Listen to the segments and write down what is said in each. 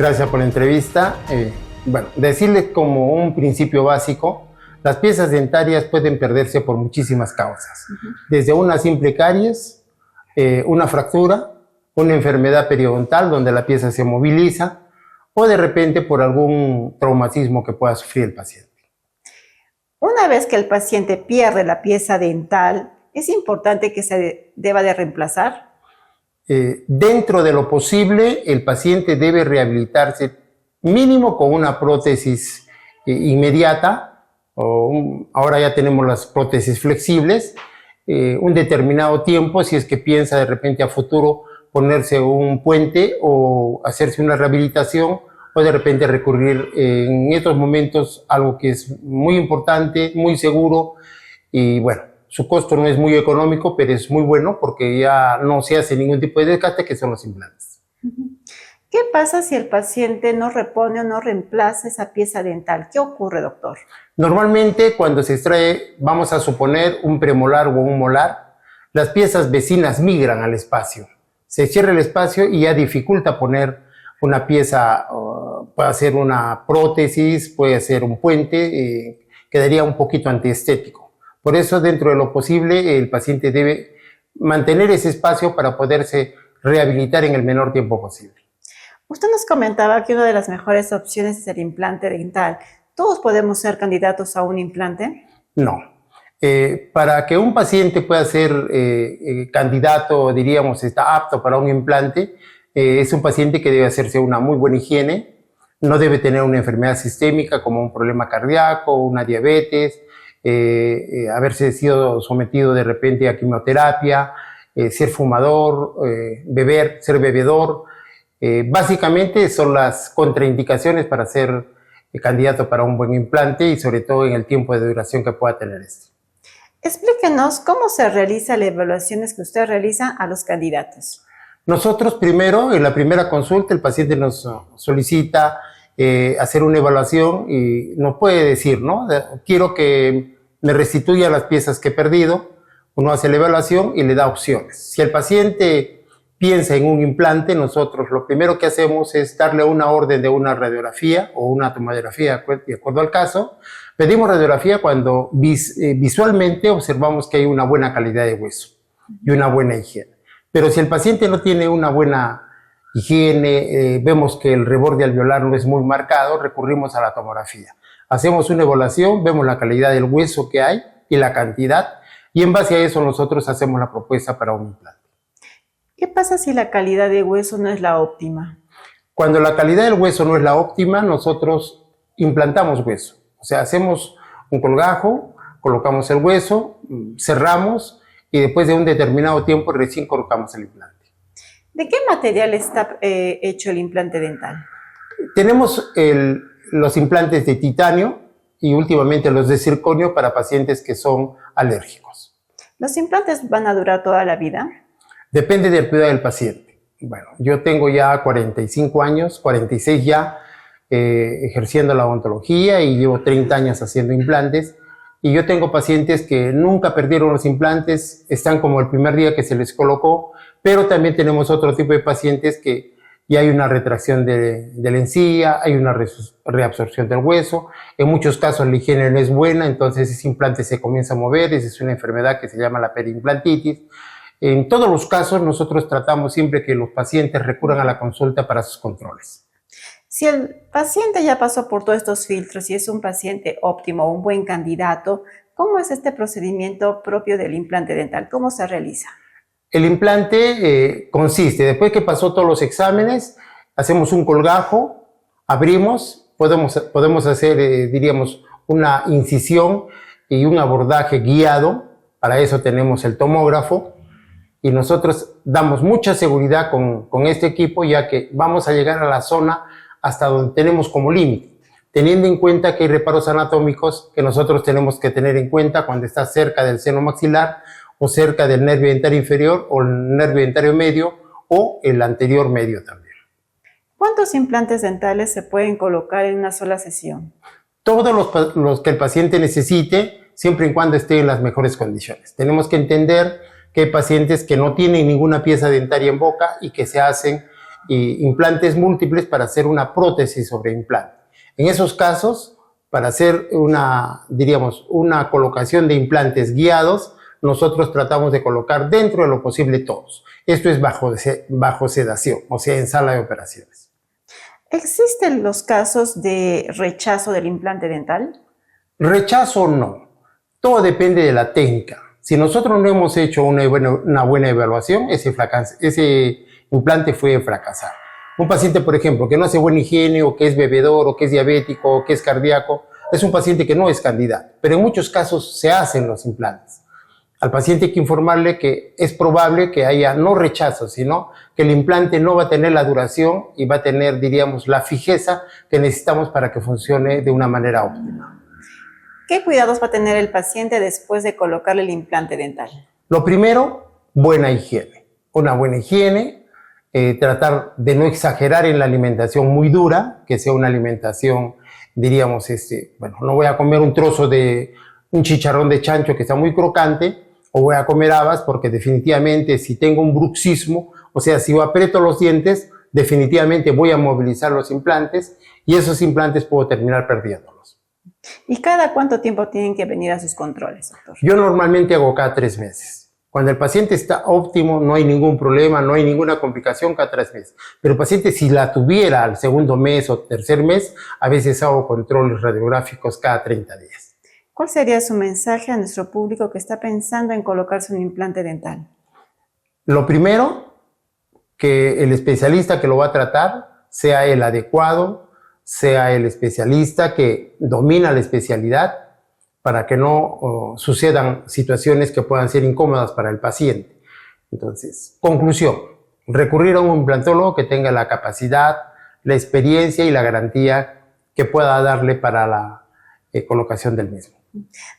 Gracias por la entrevista. Bueno, decirles como un principio básico, las piezas dentarias pueden perderse por muchísimas causas. Desde una simple caries, una fractura, una enfermedad periodontal donde la pieza se moviliza o de repente por algún traumatismo que pueda sufrir el paciente. Una vez que el paciente pierde la pieza dental, ¿es importante que se deba de reemplazar? Dentro de lo posible, el paciente debe rehabilitarse mínimo con una prótesis inmediata, ahora ya tenemos las prótesis flexibles, un determinado tiempo, si es que piensa de repente a futuro ponerse un puente o hacerse una rehabilitación, o de repente recurrir en estos momentos a algo que es muy importante, muy seguro, y bueno, su costo no es muy económico, pero es muy bueno porque ya no se hace ningún tipo de desgaste, que son los implantes. ¿Qué pasa si el paciente no repone o no reemplaza esa pieza dental? ¿Qué ocurre, doctor? Normalmente cuando se extrae, vamos a suponer un premolar o un molar, las piezas vecinas migran al espacio. Se cierra el espacio y ya dificulta poner una pieza, puede ser una prótesis, puede ser un puente, quedaría un poquito antiestético. Por eso, dentro de lo posible, el paciente debe mantener ese espacio para poderse rehabilitar en el menor tiempo posible. Usted nos comentaba que una de las mejores opciones es el implante dental. ¿Todos podemos ser candidatos a un implante? No. Para que un paciente pueda ser candidato, diríamos, está apto para un implante, es un paciente que debe hacerse una muy buena higiene, no debe tener una enfermedad sistémica como un problema cardíaco, una diabetes, haberse sido sometido de repente a quimioterapia, ser fumador, ser bebedor. Básicamente son las contraindicaciones para ser candidato para un buen implante y sobre todo en el tiempo de duración que pueda tener este. Explíquenos cómo se realiza las evaluaciones que usted realiza a los candidatos. Nosotros primero, en la primera consulta, el paciente nos solicita hacer una evaluación y nos puede decir, ¿no? Quiero que me restituya las piezas que he perdido. Uno hace la evaluación y le da opciones. Si el paciente piensa en un implante, nosotros lo primero que hacemos es darle una orden de una radiografía o una tomografía, de acuerdo al caso. Pedimos radiografía cuando visualmente observamos que hay una buena calidad de hueso y una buena higiene. Pero si el paciente no tiene una buena higiene, vemos que el reborde alveolar no es muy marcado, recurrimos a la tomografía. Hacemos una evaluación, vemos la calidad del hueso que hay y la cantidad, y en base a eso nosotros hacemos la propuesta para un implante. ¿Qué pasa si la calidad de hueso no es la óptima? Cuando la calidad del hueso no es la óptima, nosotros implantamos hueso. O sea, hacemos un colgajo, colocamos el hueso, cerramos y después de un determinado tiempo recién colocamos el implante. ¿De qué material está hecho el implante dental? Tenemos los implantes de titanio y últimamente los de circonio para pacientes que son alérgicos. ¿Los implantes van a durar toda la vida? Depende del cuidado del paciente. Bueno, yo tengo ya 45 años, 46 ya, ejerciendo la odontología y llevo 30 años haciendo implantes. Y yo tengo pacientes que nunca perdieron los implantes, están como el primer día que se les colocó, pero también tenemos otro tipo de pacientes que ya hay una retracción de la encía, hay una reabsorción del hueso. En muchos casos la higiene no es buena, entonces ese implante se comienza a mover, esa es una enfermedad que se llama la periimplantitis. En todos los casos nosotros tratamos siempre que los pacientes recurran a la consulta para sus controles. Si el paciente ya pasó por todos estos filtros y es un paciente óptimo, un buen candidato, ¿cómo es este procedimiento propio del implante dental? ¿Cómo se realiza? El implante consiste, después que pasó todos los exámenes, hacemos un colgajo, abrimos, podemos hacer, diríamos, una incisión y un abordaje guiado. Para eso tenemos el tomógrafo y nosotros damos mucha seguridad con este equipo, ya que vamos a llegar a la zona hasta donde tenemos como límite, teniendo en cuenta que hay reparos anatómicos que nosotros tenemos que tener en cuenta cuando está cerca del seno maxilar o cerca del nervio dentario inferior o el nervio dentario medio o el anterior medio también. ¿Cuántos implantes dentales se pueden colocar en una sola sesión? Todos los que el paciente necesite, siempre y cuando esté en las mejores condiciones. Tenemos que entender que hay pacientes que no tienen ninguna pieza dentaria en boca y que se hacen implantes múltiples para hacer una prótesis sobre implante. En esos casos, para hacer diríamos, una colocación de implantes guiados, nosotros tratamos de colocar dentro de lo posible todos. Esto es bajo sedación, o sea, en sala de operaciones. ¿Existen los casos de rechazo del implante dental? Rechazo no. Todo depende de la técnica. Si nosotros no hemos hecho una buena evaluación, ese implante fue fracasar. Un paciente, por ejemplo, que no hace buena higiene, o que es bebedor, o que es diabético, o que es cardíaco, es un paciente que no es candidato. Pero en muchos casos se hacen los implantes. Al paciente hay que informarle que es probable que haya no rechazo, sino que el implante no va a tener la duración y va a tener, diríamos, la fijeza que necesitamos para que funcione de una manera óptima. ¿Qué cuidados va a tener el paciente después de colocarle el implante dental? Lo primero, buena higiene. Una buena higiene, tratar de no exagerar en la alimentación muy dura, que sea una alimentación, diríamos, bueno, no voy a comer un trozo de un chicharrón de chancho que está muy crocante, o voy a comer habas, porque definitivamente si tengo un bruxismo, o sea, si yo aprieto los dientes, definitivamente voy a movilizar los implantes y esos implantes puedo terminar perdiéndolos. ¿Y cada cuánto tiempo tienen que venir a sus controles, doctor? Yo normalmente hago cada 3 meses. Cuando el paciente está óptimo, no hay ningún problema, no hay ninguna complicación cada 3 meses. Pero el paciente, si la tuviera al segundo mes o tercer mes, a veces hago controles radiográficos cada 30 días. ¿Cuál sería su mensaje a nuestro público que está pensando en colocarse un implante dental? Lo primero, que el especialista que lo va a tratar sea el adecuado, sea el especialista que domina la especialidad, para que no sucedan situaciones que puedan ser incómodas para el paciente. Entonces, conclusión, recurrir a un implantólogo que tenga la capacidad, la experiencia y la garantía que pueda darle para la colocación del mismo.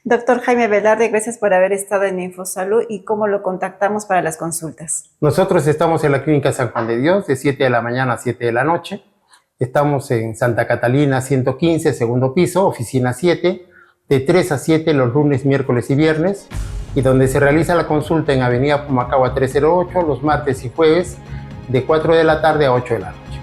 Doctor Jaime Velarde, gracias por haber estado en InfoSalud. ¿Y cómo lo contactamos para las consultas? Nosotros estamos en la Clínica San Juan de Dios, de 7 de la mañana a 7 de la noche. Estamos en Santa Catalina 115, segundo piso, oficina 7, de 3 a 7 los lunes, miércoles y viernes, y donde se realiza la consulta en Avenida Pumacahua 308, los martes y jueves, de 4 de la tarde a 8 de la noche.